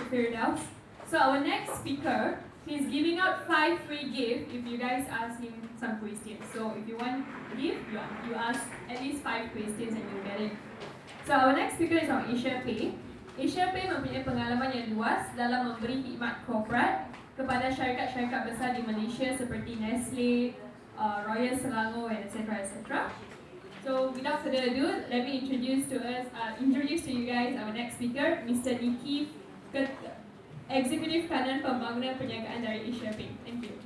Firdaus. So our next speaker, he's giving out 5 free gifts if you guys ask him some questions. So if you want gift, you ask at least 5 questions and you'll get it. So our next speaker is from AsiaPay. AsiaPay mempunyai pengalaman yang luas dalam memberi khidmat korporat kepada syarikat-syarikat besar di Malaysia seperti Nestle, Royal Selangor, etc. etc. So without further ado, let me introduce to you guys our next speaker, Mr. Nicky, Executive Kanan Pembangunan Perniagaan dari AsiaPay. Thank you.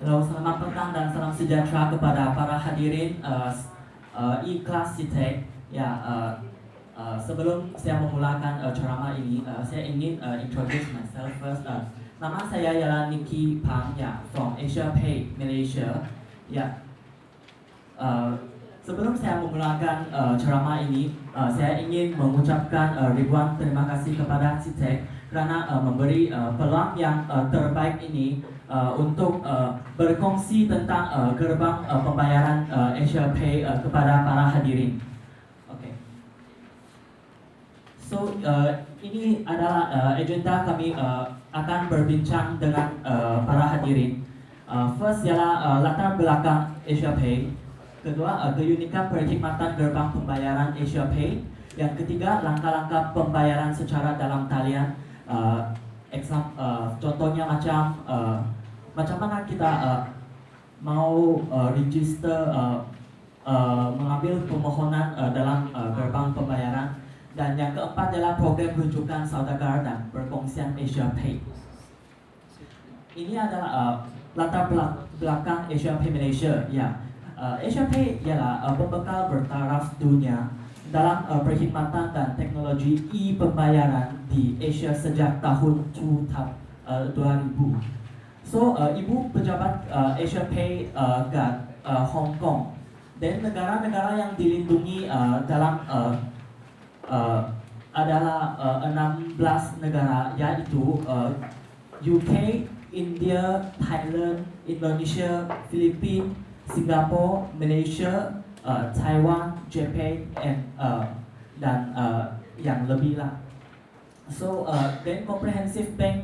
Halo, selamat petang dan salam sejahtera kepada para hadirin E-Class CITEC. Sebelum saya memulakan ceramah ini, saya ingin introduce myself first. Nama saya ialah Nicky Pang, from AsiaPay Malaysia. Sebelum saya memulakan ceramah ini, saya ingin mengucapkan ribuan terima kasih kepada CITEC kerana memberi peluang yang terbaik ini untuk berkongsi tentang gerbang pembayaran AsiaPay kepada para hadirin. Okay. So ini adalah agenda kami akan berbincang dengan para hadirin. First ialah latar belakang AsiaPay. Kedua, keunikan perkhidmatan gerbang pembayaran AsiaPay. Yang ketiga, langkah-langkah pembayaran secara dalam talian. Contohnya macam mana kita mau register mengambil permohonan dalam gerbang pembayaran. Dan yang keempat adalah program rujukan saudagar dan perkongsian AsiaPay. Ini adalah latar belakang AsiaPay Malaysia. AsiaPay ialah pembekal bertaraf dunia dalam perkhidmatan dan teknologi e-pembayaran di Asia sejak tahun 2000. So, ibu pejabat AsiaPay kat Hong Kong dan negara-negara yang dilindungi dalam adalah 16 negara, yaitu UK, India, Thailand, Indonesia, Filipina, Singapore, Malaysia, Taiwan, Japan, dan yang lebih lah. So, then comprehensive bank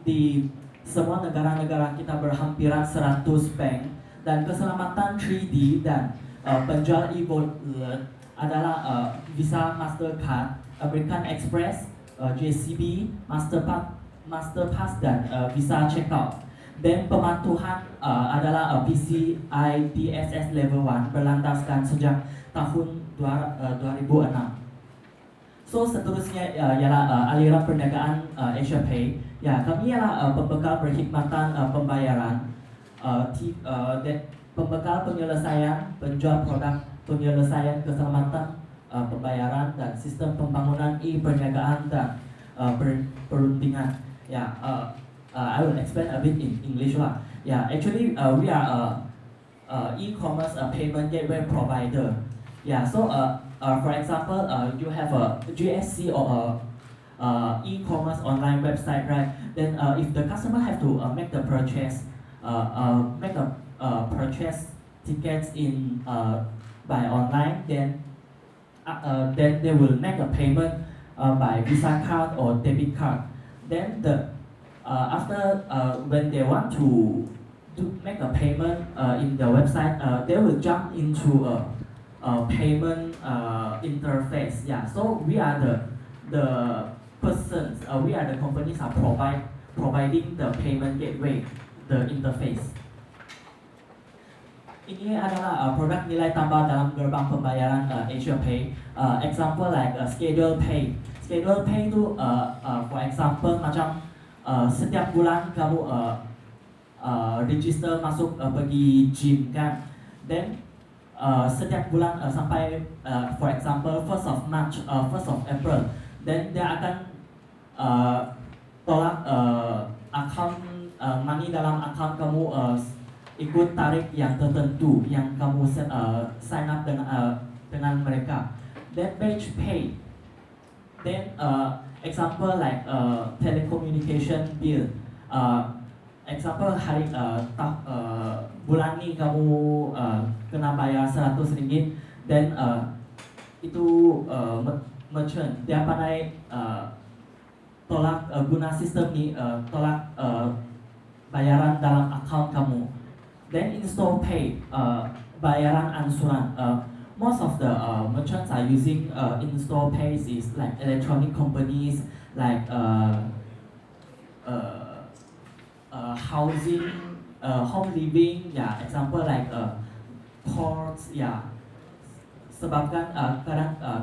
di semua negara-negara kita berhampiran 100 bank, dan keselamatan 3D dan penjual e-wallet adalah Visa, Mastercard, American Express, JCB, Masterpass dan Visa Checkout. Dan pematuhan adalah PCI DSS Level 1 berlandaskan sejak tahun 2006. So, seterusnya ialah aliran perniagaan AsiaPay. Kami ialah pembekal perkhidmatan pembayaran, pembekal penyelesaian penjual produk, penyelesaian keselamatan pembayaran dan sistem pembangunan e-perniagaan dan perundingan. I will explain a bit in English lah. Actually, we are e-commerce payment gateway provider. So for example, you have a GSC or a e-commerce online website, right? Then if the customer have to make the purchase, purchase tickets in by online, then they will make a payment by Visa card or debit card. Then after when they want to make a payment in the website, they will jump into a payment interface. So we are the persons, we are the companies are providing the payment gateway, the interface. Ini adalah produk nilai tambah dalam gerbang pembayaran AsiaPay. Example like Schedule Pay. Schedule Pay itu for example macam setiap bulan kamu register masuk pergi gym kan. Then setiap bulan sampai for example 1st of March, 1st of April, then dia akan tolak account money dalam account kamu ikut tarik yang tertentu yang kamu sign up dengan mereka. Then batch pay. Then example like telecommunication bill. Example hari bulan ni kamu kena bayar 100 ringgit. Then itu merchant dia pandai tolak guna sistem ni tolak bayaran dalam account kamu. Then install pay bayaran angsuran. Most of the merchants are using install pays is like electronic companies like housing, home living, yeah, example like ports, yeah. Sebabkan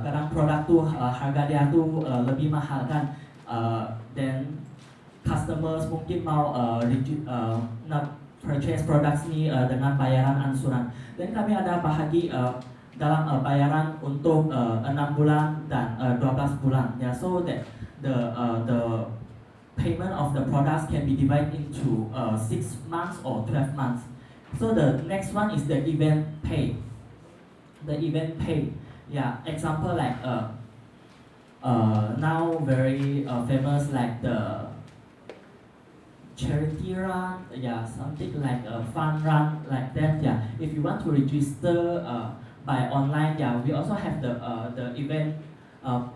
kadang produk tu harga dia tu lebih mahal kan, then customers mungkin mau nak purchase products ni dengan bayaran angsuran. Dan kami ada bahagi dalam bayaran untuk 6 bulan dan 12 bulan, ya, so that the payment of the products can be divided into 6 months or 12 months. So the next one is the event pay. The event pay, yeah, example like now very famous like the charity run, yeah, something like a fun run like that, yeah. If you want to register by online, yeah, we also have the event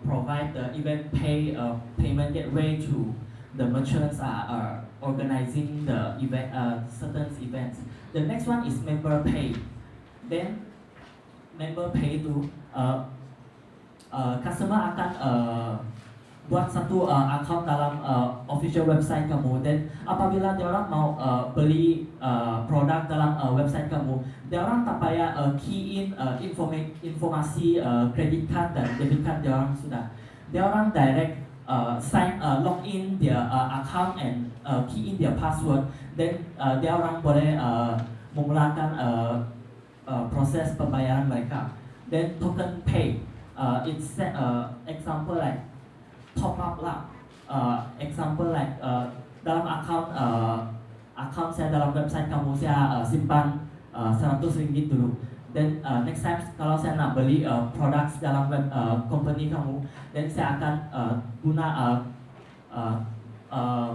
provide the event pay payment gateway to the merchants are organizing the event certain events. The next one is member pay. Then member pay itu customer akan buat satu account dalam official website kamu, dan apabila dia orang mau beli produk dalam website kamu, dia orang tak payah key in informasi credit card dan debit card dia orang sudah. Dia orang direct log in their account and key in their password, then dia orang boleh memulakan proses pembayaran mereka. Then token pay, it's example like top up lah. Example like dalam account saya dalam website kamu, saya simpan 100 ringgit dulu. Then next time kalau saya nak beli produk dalam company kamu, then saya akan guna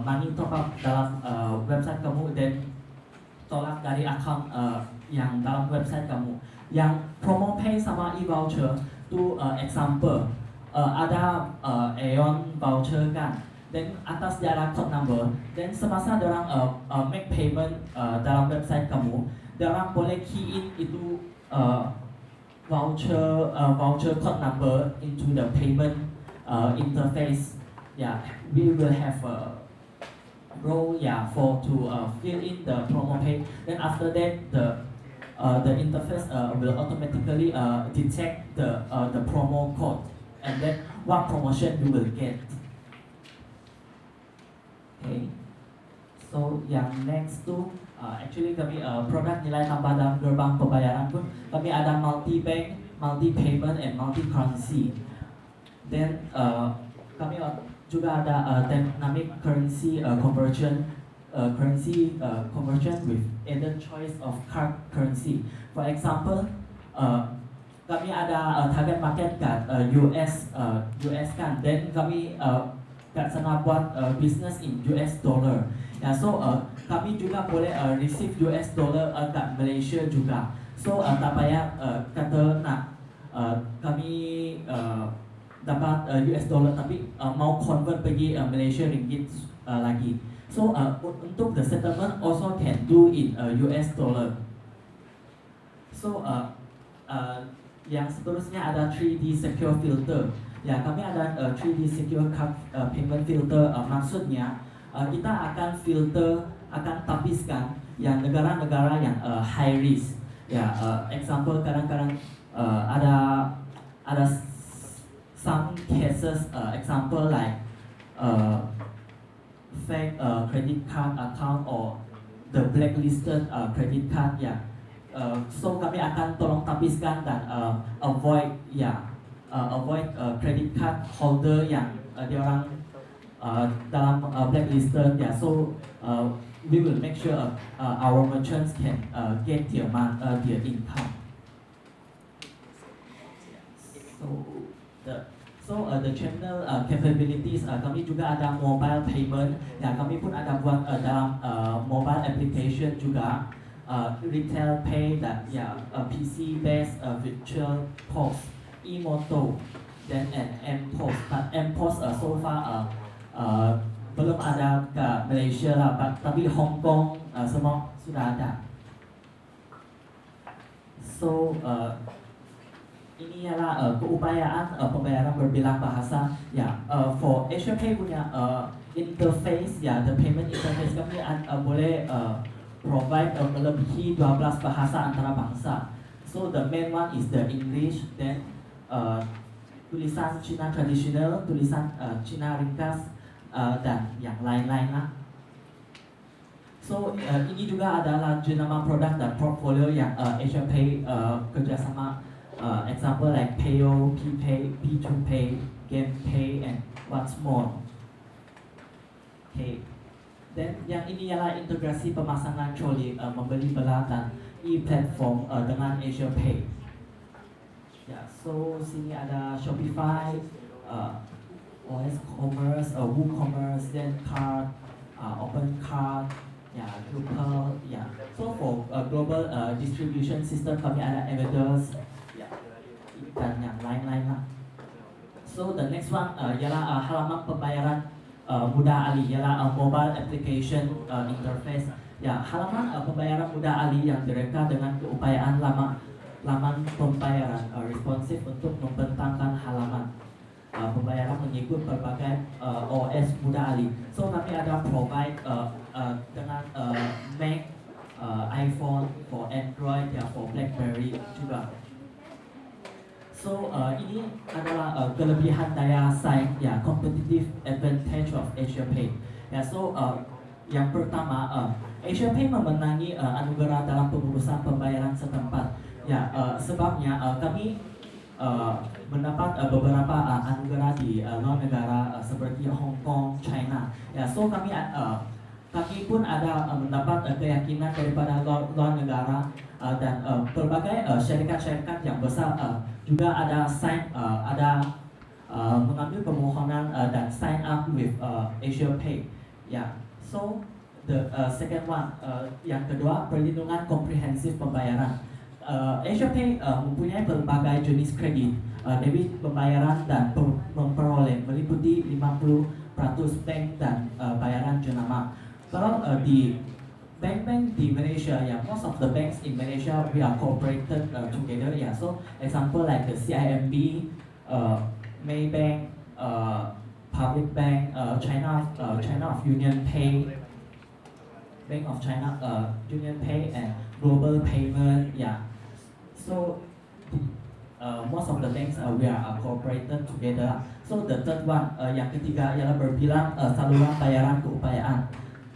money top up dalam website kamu, then tolak dari account yang dalam website kamu. Yang promo pay sama e-voucher tu example, ada Aeon voucher kan, then atas dia ada code number, then semasa dia orang make payment dalam website kamu, dia orang boleh key in itu voucher code number into the payment interface. Yeah, we will have a row, yeah, for to fill in the promo pay. Then after that the interface will automatically detect the promo code and then what promotion you will get. Okay, so yang next tu actually kami produk nilai tambah dalam gerbang pembayaran pun kami ada multi bank, multi payment and multi currency. Then kami juga ada dynamic currency conversion. Conversion with either choice of card currency. For example, kami ada target market kan US kan, then kami kat sana buat business in US dollar. Ya, so kami juga boleh receive US dollar kat Malaysia juga. So tak payah kata nak kami dapat US dollar tapi mau convert pergi Malaysia ringgit lagi. So untuk the settlement also can do in US dollar. So yang seterusnya ada 3D secure filter. Ya, kami ada 3D secure card payment filter. Maksudnya kita akan filter, akan tapiskan yang negara-negara yang high risk. Ya, example kadang-kadang ada some cases, example like fake credit card account or the blacklisted credit card, ya. So kami akan tolong tapiskan dan avoid credit card holder yang dia orang dalam blacklisted, ya. So we will make sure our merchants can get their income. So the channel capabilities, kami juga ada mobile payment, ya, kami pun ada buat dalam mobile application juga, retail pay, that ya, PC based virtual POS. e-moto, then and M-Post. But M-Post so far belum ada ke Malaysia lah, tapi Hong Kong semua sudah ada. So ini ialah keupayaan pembayaran berbilang bahasa. Ya, for AsiaPay punya interface, ya, the payment interface kami boleh provide melebihi 12 bahasa antarabangsa. So the main one is the English, then tulisan Cina tradisional, tulisan Cina ringkas, dan yang lain-lain lah. So ini juga adalah jenama produk dan portfolio yang AsiaPay kerjasama, example like Payo, P-Pay, P2Pay, GamePay, and what's more. Okay. Dan yang ini ialah integrasi pemasangan troli membeli belah dan e-platform dengan AsiaPay. Ya, so sini ada Shopify, OS Commerce, WooCommerce, Zencard, OpenCard, ya, Drupal, ya. So for global distribution system kami ada Amadeus, ya, dan yang lain-lain lah. So the next one ialah halaman pembayaran Mudah Ali, ialah mobile application interface. Ya, halaman pembayaran Mudah Ali yang direka dengan keupayaan laman pembayaran responsif untuk membentangkan halaman pembayaran mengikut berbagai OS Mudah Ali. So kami ada provide dengan Mac, iPhone, for Android, ya, for BlackBerry juga. So ini adalah kelebihan daya saing, ya, competitive advantage of AsiaPay. Ya, so yang pertama, AsiaPay memenangi anugerah dalam pengurusan pembayaran setempat. Ya, sebabnya kami mendapat beberapa anugerah di luar negara seperti Hong Kong, China. Ya, so kami pun ada mendapat keyakinan daripada luar negara dan berbagai syarikat-syarikat yang besar juga ada mengambil permohonan dan sign up with AsiaPay. Ya, so the second one, yang kedua, perlindungan komprehensif pembayaran. AsiaPay mempunyai berbagai jenis kredit, debit pembayaran dan memperoleh meliputi 50% bank dan bayaran jenama. Kalau di bank-bank di Malaysia, ya, most of the banks in Malaysia we are cooperated together, ya. So example like the CIMB, Maybank, Public Bank, China of Union Pay, Bank of China, Union Pay, and Global Payment, ya. So most of the banks we are cooperated together. So the third one, yang ketiga ialah berbilang saluran bayaran keupayaan.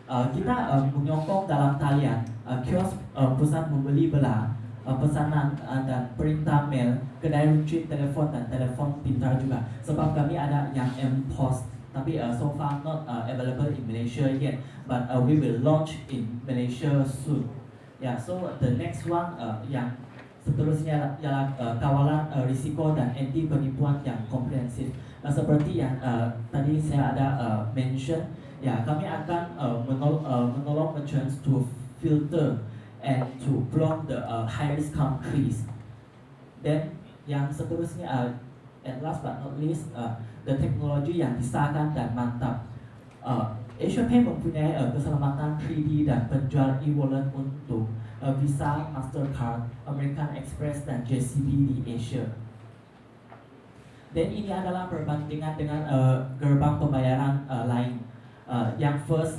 Kita menyokong dalam talian kios pusat membeli belah, pesanan dan perintah mail, kedai runcit telepon dan telepon pintar juga. Sebab kami ada yang M-Post, tapi so far not available in Malaysia yet, but we will launch in Malaysia soon. Ya, so the next one yang seterusnya ialah kawalan risiko dan anti penipuan yang komprehensif. Seperti yang tadi saya ada mention, ya, kami akan menolong merchants to filter and to block the high risk countries. Then yang seterusnya and last but not least, the teknologi yang disahkan dan mantap. AsiaPay mempunyai keselamatan 3D dan penjual e-wallet untuk Visa, Mastercard, American Express, dan JCB di Asia. Dan ini adalah perbandingan dengan gerbang pembayaran lain. Yang first,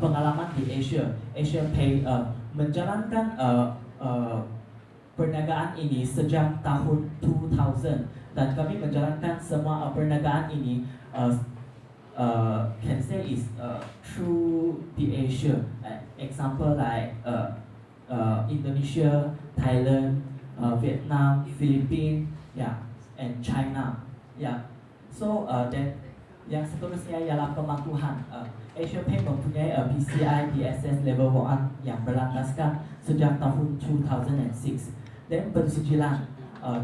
pengalaman di Asia. AsiaPay menjalankan perniagaan ini sejak tahun 2000 dan kami menjalankan semua perniagaan ini can say is through the Asia. Example like Indonesia, Thailand, Vietnam, Philippines, yeah, and China. Yeah. So then yang seterusnya ialah pematuhan. AsiaPay mempunyai PCI DSS Level 1 yang berlandaskan sejak tahun 2006. Dan pensijilan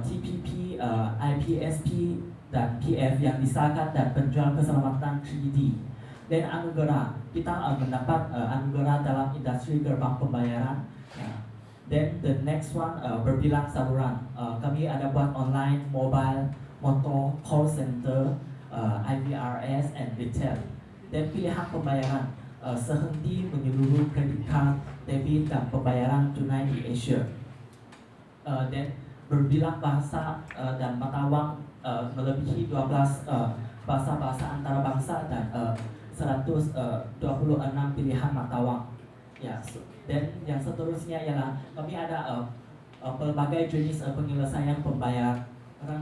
TPP, IPSP, dan PF yang disahkan dan penjual keselamatan 3D. Dan anugerah, kita mendapat anugerah dalam industri gerbang pembayaran. Ya. Then the next one berbilang saluran. Kami ada buat online, mobile, motor, call center, IVRS, and retail. Dan pilihan pembayaran sehenti menyeluruh kredit card, debit, dan pembayaran tunai di Asia. Dan berbilang bahasa dan mata wang melebihi 12 bahasa-bahasa antarabangsa dan 126 pilihan mata wang. Ya, dan yang seterusnya ialah kami ada pelbagai jenis penyelesaian pembayaran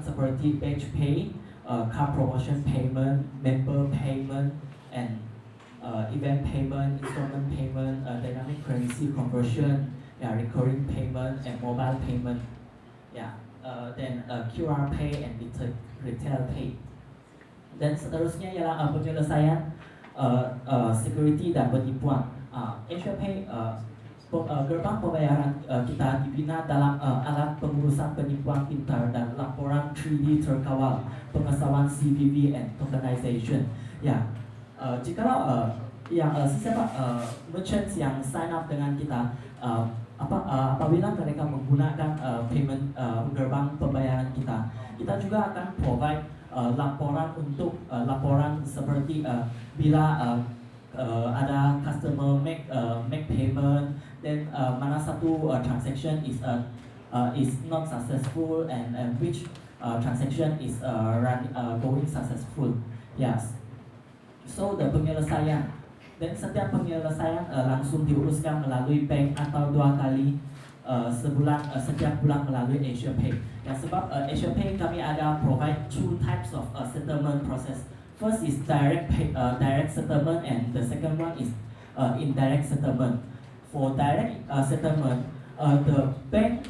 seperti batch pay, car promotion payment, member payment, and event payment, installment payment, dynamic currency conversion, recurring payment, and mobile payment. Then QR pay and retail pay. Dan seterusnya ialah penyelesaian security dan penipuan. AsiaPay gerbang pembayaran kita dibina dalam alat pengurusan penipuan pintar dan laporan 3D terkawal, pengesawan CVV and tokenization. Jikalau sesiapa merchants yang sign up dengan kita, apabila mereka menggunakan payment gerbang pembayaran kita juga akan provide laporan untuk laporan seperti bila ada customer make payment, then mana satu transaction is not successful and which transaction is going successful. Yes. So the penyelesaian dan setiap penyelesaian langsung diuruskan melalui bank atau 2 kali setiap bulan melalui AsiaPay. Sebab AsiaPay kami ada provide 2 types of settlement process. First is direct settlement, and the second one is indirect settlement. For direct settlement, the bank,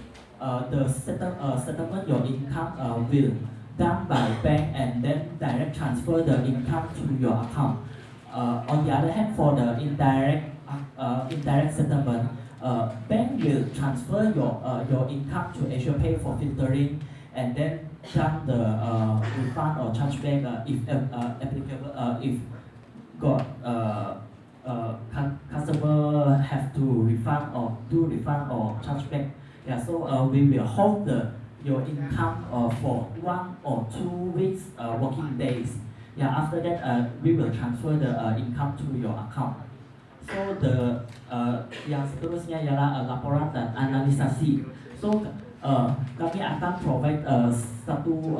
settlement your income will done by bank and then direct transfer the income to your account. On the other hand, for the indirect settlement, bank will transfer your income to AsiaPay for filtering, and then done the refund or chargeback if applicable. If customer have to refund or do refund or chargeback, so we will hold your income for 1 or 2 weeks working days. After that we will transfer the income to your account. So the yang seterusnya ialah laporan dan analisasi. So kami akan provide satu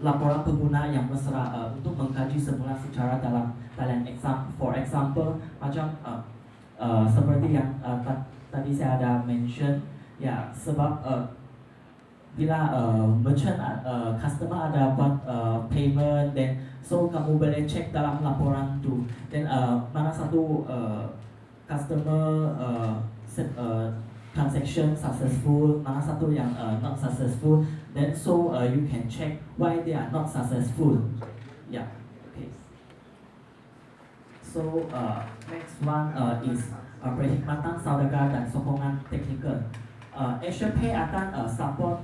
laporan pengguna yang mesra untuk mengkaji semula secara dalam for example macam seperti yang tadi saya ada mention, sebab bila merchant customer ada buat payment, then so kamu boleh cek dalam laporan tu, then mana satu customer transaction successful, mana satu yang not successful, then so you can check why they are not successful. Okay. So next one is perkhidmatan saudagar dan sokongan teknikal. AsiaPay akan support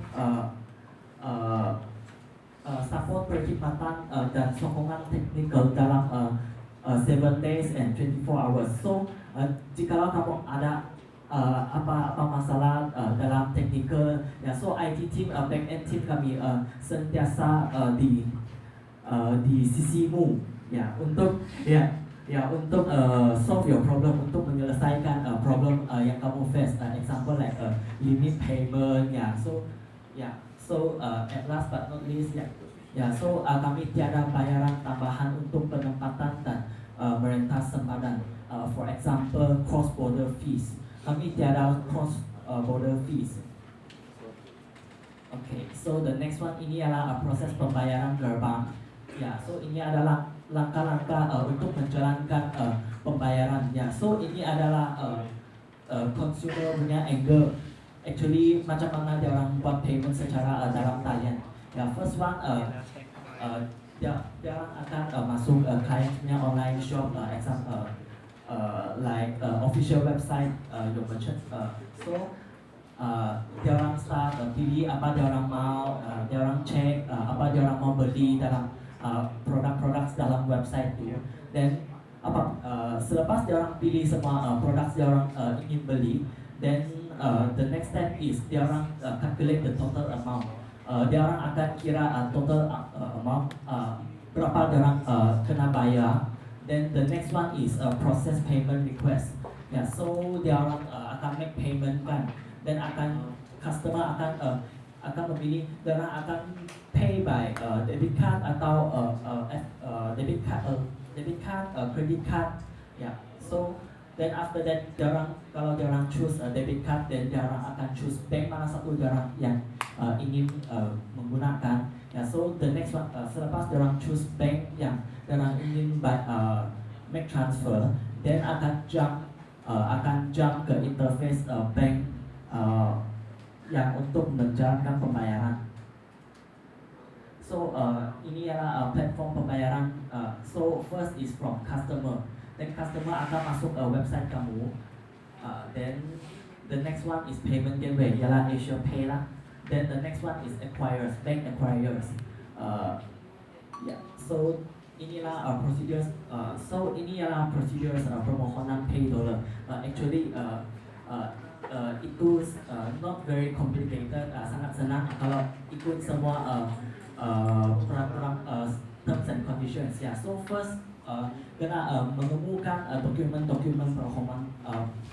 perkhidmatan dan sokongan teknikal dalam 7 days and 24 hours. So jikalau kamu ada apa masalah dalam teknikal, so IT team, back-end team kami sentiasa di sisimu, untuk solve your problem, untuk menyelesaikan problem yang kamu face. Example like limit payment, so at last but not least, so kami tiada bayaran tambahan untuk penempatan dan merentas sempadan. For example, cross-border fees. Kami tiada cross-border fees. Okay, so the next one ini adalah proses pembayaran gerbang. So ini adalah langkah-langkah untuk menjalankan pembayaran. So ini adalah consumer punya angle. Actually macam mana dia orang buat payment secara dalam talian. First one dia orang akan masuk client punya online shop, example like official website your merchant. So dia orang start pilih apa dia orang mau, dia orang cek apa dia orang mau beli dalam produk-produk dalam website itu. Then selepas dia orang pilih semua produk dia orang ingin beli, then the next step is dia orang calculate the total amount. Dia orang akan kira total amount berapa dia orang kena bayar. Then the next one is process payment request. Ya, so dia orang akan make payment kan. Then customer akan memilih, dia orang akan pay by debit card atau debit card, credit card. Ya, so then after that kalau dia orang choose debit card, then dia orang akan choose bank mana satu dia orang yang ingin menggunakan. Ya, so the next one selepas dia orang choose bank yang dia orang ingin make transfer, then akan jump ke interface bank yang untuk menjalankan pembayaran. So ini adalah platform pembayaran. So first is from customer. Then customer akan masuk website kamu. Then the next one is payment gateway, ialah Asia Pay lah. Then the next one is acquirers, bank acquirers. So inilah procedures. Ini adalah procedures permohonan pay dollar. Actually itu not very complicated, sangat senang kalau ikut semua peraturan terms and conditions. Ya, so first kena menemukan dokumen-dokumen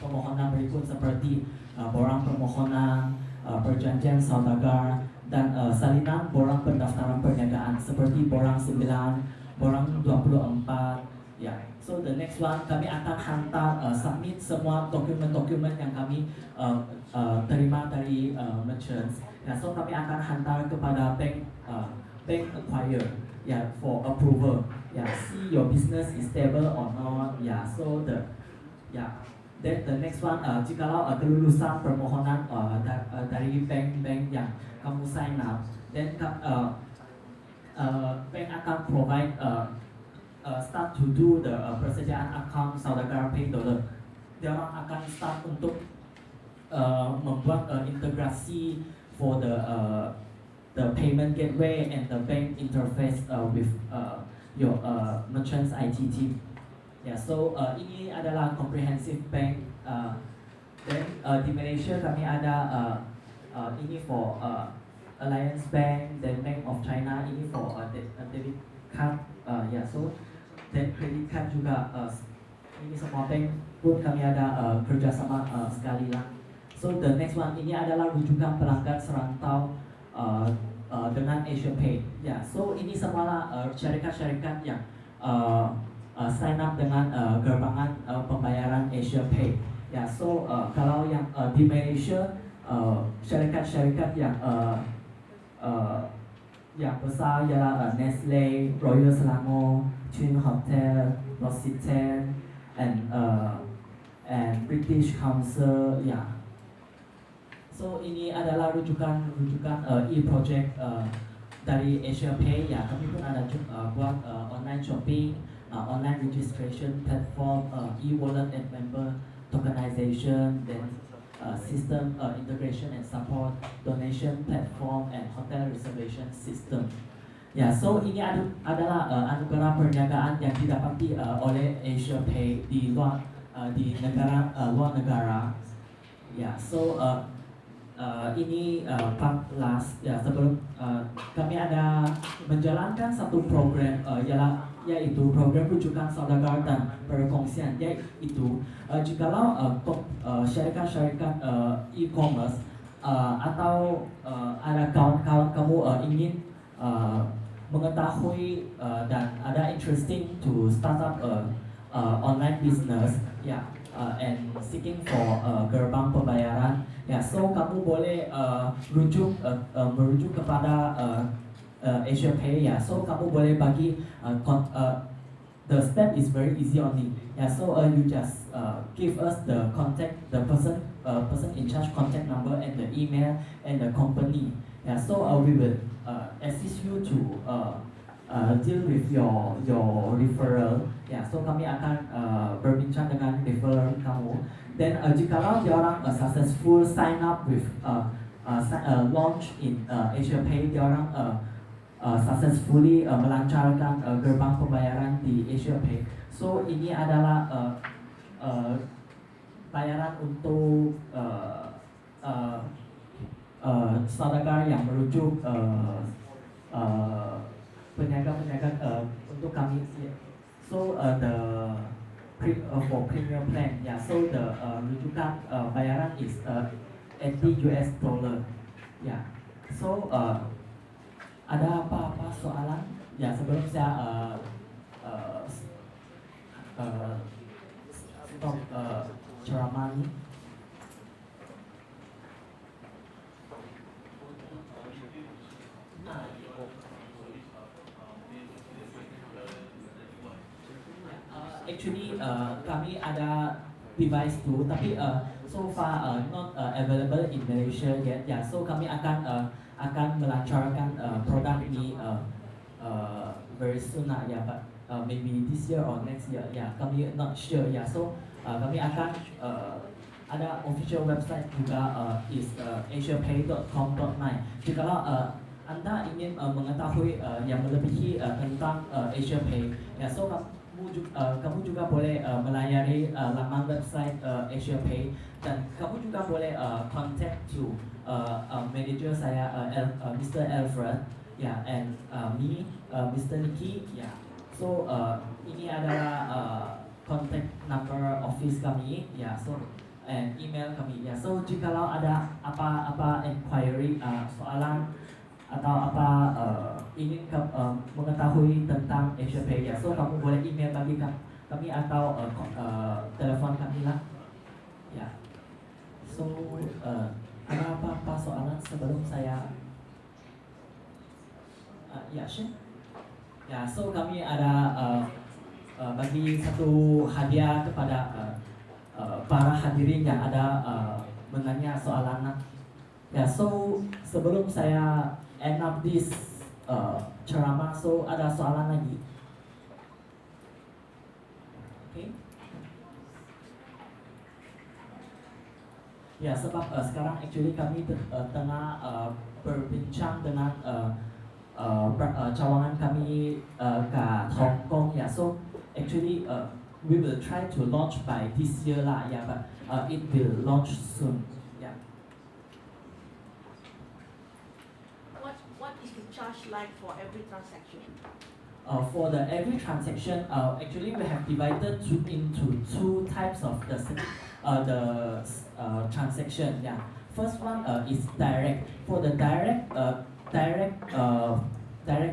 permohonan berikut seperti borang permohonan, perjanjian saudagar, dan salinan borang pendaftaran perniagaan seperti borang 9, borang 24. Ya, so the next one kami akan hantar submit semua dokumen-dokumen yang kami terima dari merchants. Ya, so kami akan hantar kepada bank acquirer, ya, for approval. Ya, see your business is stable or not. Ya, so then the next one, jikalau kelulusan permohonan dari bank yang kamu sign up, then bank akan provide start to do the persediaan account saudagar pay dollar. Dia orang akan start untuk membuat integrasi for the payment gateway and the bank interface with your merchant's IT team. Ya, so ini adalah comprehensive bank. Then di Malaysia kami ada ini for Alliance Bank, then Bank of China, ini for debit card. Ya, so dan credit card juga, ini semua bank pun kami ada kerjasama sekali lah. So the next one, ini adalah rujukan pelanggan serantau dengan Asia Pay. Ya, so ini semua syarikat-syarikat yang sign up dengan gerbangan pembayaran Asia Pay. Ya, so kalau yang di Malaysia syarikat-syarikat yang besar ialah Nestle, Royal Selangor, Twin Hotel, L'Occitane, and British Council. Ya, so ini adalah rujukan e-project dari Asia Pay. Ya, kami pun ada buat online shopping, online registration platform, e-wallet and member tokenization, then system integration and support, donation platform, and hotel reservation system. Ya, so ini adalah anugerah perniagaan yang didapati oleh Asia Pay di luar negara. Ya, so ini part last. Ya, sebelum kami ada menjalankan satu program yaitu program rujukan saudagar dan perkongsian, yaitu jikalau syarikat-syarikat e-commerce atau ada kawan-kawan kamu ingin mengetahui dan ada interesting to start up online business, ya, and seeking for gerbang pembayaran. Ya, so kamu boleh merujuk kepada Asia Pay. Ya, so kamu boleh bagi the step is very easy only. Yeah, so you just give us the person in charge contact number and the email and the company. Yeah, so we will assist you to deal with your referral. Yeah, so kami akan berbincang dengan referral kamu. Then jikalau dia orang successful sign up with launch in Asia Pay, dia orang successfully melancarkan gerbang pembayaran di AsiaPay. So ini adalah bayaran untuk saudagar yang merujuk peniaga-peniaga untuk kami. So for premium plan, yeah. So the rujukan bayaran is $80. Yeah. So ada apa-apa soalan? Ya sebelum saya stop ceramah ini. Actually kami ada device tu, tapi so far not available in Malaysia yet. Ya, so kami akan melancarkan produk ini very soon lah, ya, but maybe this year or next year. Ya, kami not sure. Ya, so kami akan ada official website juga is asiapay.com.my. Jikalau Anda ingin mengetahui yang melebihi tentang AsiaPay, ya, so kamu juga boleh melayari laman website AsiaPay, dan kamu juga boleh contact to manager saya Mr. Alfred, ya, and me Mr. Nicky, ya. So ini adalah contact number office kami, ya, so and email kami, ya. So jikalau ada apa-apa inquiry, soalan atau apa ingin mengetahui tentang AsiaPay, ya, so kamu boleh email bagi kami atau telepon kami lah, ya. So ada apa-apa soalan sebelum saya ya, sure. Ya, so kami ada bagi satu hadiah kepada para hadirin yang ada menanya soalan. Ya, so sebelum saya end up this ceramah, so ada soalan lagi? Okay. Ya, sebab sekarang actually kami tengah berbincang dengan cawangan kami ke Hong Kong, ya. So actually we will try to launch by this year lah, ya, but it will launch soon. What is the charge like for every transaction? For the every transaction, actually we have divided into two types of the transaction. Yeah, first one is direct. For the direct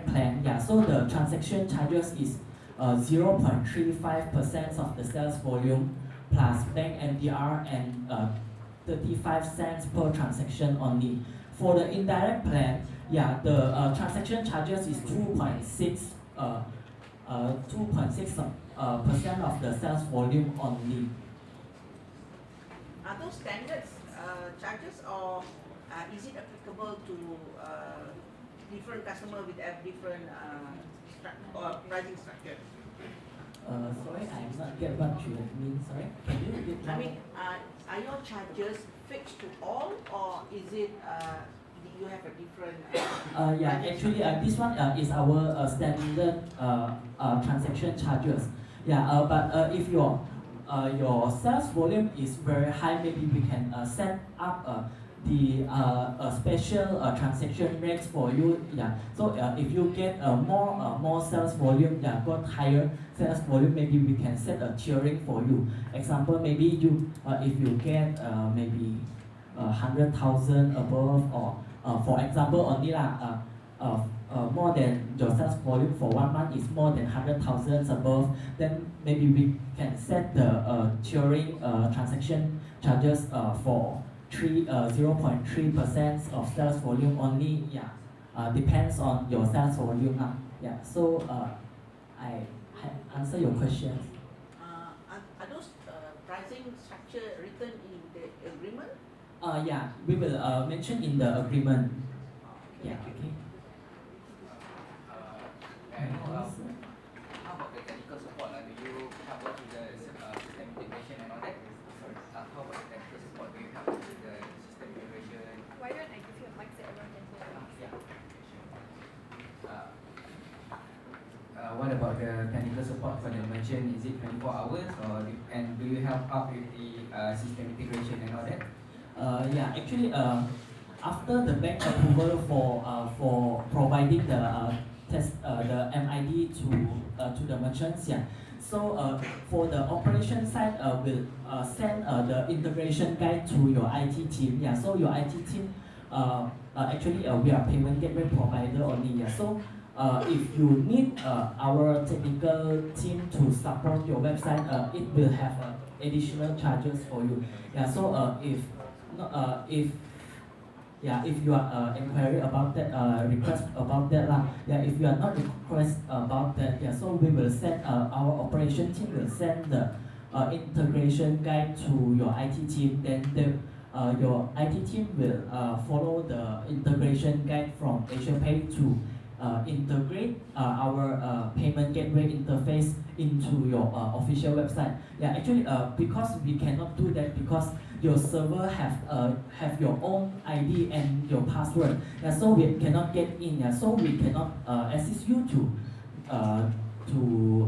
plan, yeah. So the transaction charges is 0.35% of the sales volume plus bank MDR and 35 cents per transaction only. For the indirect plan, yeah, the transaction charges is 2.6% of the sales volume only. Are those standards charges, or is it applicable to different customer with different pricing structure? Sorry, I am not get what you mean. Sorry, can you repeat? I mean, are your charges fixed to all, or is it you have a different? Yeah, actually, this one is our standard transaction charges. Yeah, but if your sales volume is very high, maybe we can set up the special transaction rates for you. Yeah, so if you get more sales volume, yeah, got higher sales volume, maybe we can set a tiering for you. Example, maybe you if you get maybe 100,000 above, or for example only more than your sales volume for 1 month is more than 100,000 above, then maybe we can set the tiering transaction charges for 0.3% of sales volume only. Yeah, depends on your sales volume. Yeah, so I answer your questions. Are those pricing structure written in the agreement? Yeah, we will mention in the agreement. Yeah, okay. How about the technical support? Do you help us with the system integration and all that? Sorry. How about the technical support? Do you help us with the system integration? Why don't I give you a mic so everyone can hear? Yeah. technical support for the merchant? Is it 24 hours and do you help out with the system integration and all that? Yeah, actually, after the bank approval for providing the the MID to the merchants, yeah. So for the operation side, will send the integration guide to your IT team. Yeah. So your IT team, actually, we are payment gateway provider only. Yeah. So if you need our technical team to support your website, it will have additional charges for you. Yeah. So if you are inquiry about that, request about that lah. Yeah, if you are not request about that, yeah, so we will send our operation team will send the integration guide to your IT team. Then your IT team will follow the integration guide from AsiaPay to integrate our payment gateway interface into your official website. Yeah, actually, because we cannot do that because your server have your own ID and your password. Yeah, so we cannot get in. Yeah, so we cannot assist you to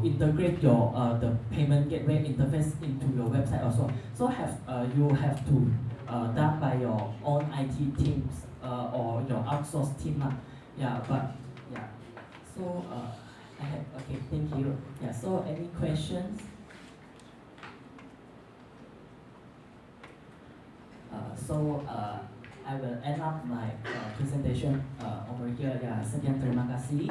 integrate your the payment gateway interface into your website also. So you have to done by your own IT teams or your outsourced team lah. Yeah, but yeah. So okay, thank you. Yeah. So any questions? I will end up my presentation over here. Ya, sekian terima kasih.